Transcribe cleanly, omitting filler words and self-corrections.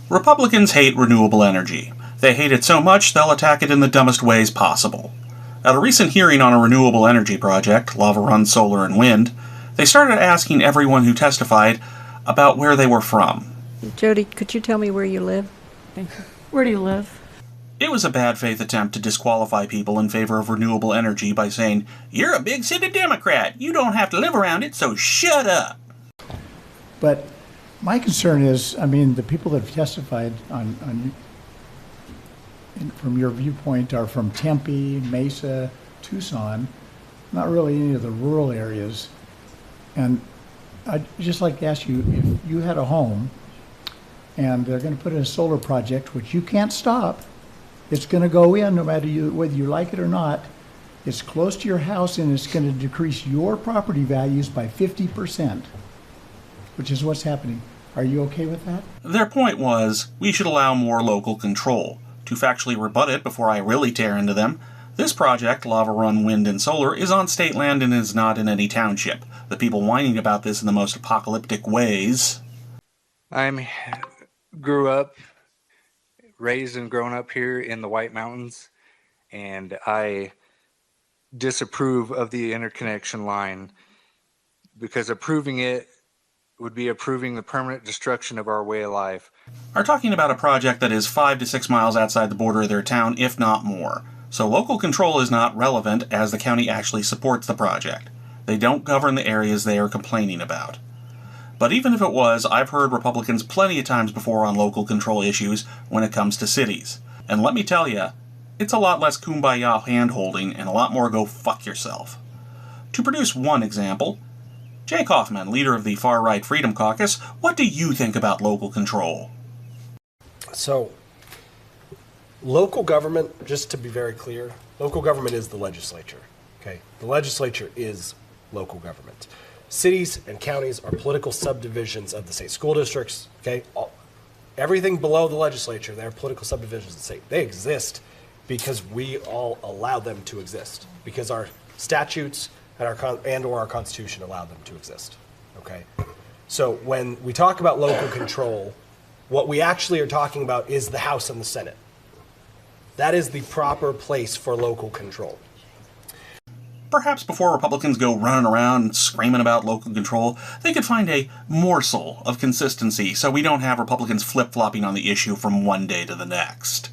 Republicans hate renewable energy. They hate it so much they'll attack it in the dumbest ways possible. At a recent hearing on a renewable energy project, Lava Run Solar and Wind, they started asking everyone who testified about where they were from. Jody, could you tell me where you live? Thank you. Where do you live? It was a bad faith attempt to disqualify people in favor of renewable energy by saying, "You're a big city Democrat. You don't have to live around it, so shut up." But my concern is, the people that have testified from your viewpoint are from Tempe, Mesa, Tucson, not really any of the rural areas. And I'd just like to ask you, if you had a home and they're going to put in a solar project, which you can't stop, it's going to go in no matter whether you like it or not. It's close to your house and it's going to decrease your property values by 50%, which is what's happening. Are you okay with that? Their point was, we should allow more local control. To factually rebut it before I really tear into them, this project, Lava Run Wind and Solar, is on state land and is not in any township. The people whining about this in the most apocalyptic ways. Grew up, raised and grown up here in the White Mountains, and I disapprove of the interconnection line because approving it would be approving the permanent destruction of our way of life. Are talking about a project that is 5 to 6 miles outside the border of their town, if not more. So local control is not relevant as the county actually supports the project. They don't govern the areas they are complaining about. But even if it was, I've heard Republicans plenty of times before on local control issues when it comes to cities. And let me tell you, it's a lot less kumbaya hand-holding and a lot more go fuck yourself. To produce one example, Jake Hoffman, leader of the far-right Freedom Caucus, what do you think about local control? So, local government, just to be very clear, local government is the legislature, okay? The legislature is local government. Cities and counties are political subdivisions of the state. School districts, okay? Everything below the legislature, they're political subdivisions of the state. They exist because we all allow them to exist, because our statutes and or our Constitution allow them to exist, okay? So when we talk about local control, what we actually are talking about is the House and the Senate. That is the proper place for local control. Perhaps before Republicans go running around screaming about local control, they could find a morsel of consistency so we don't have Republicans flip-flopping on the issue from one day to the next.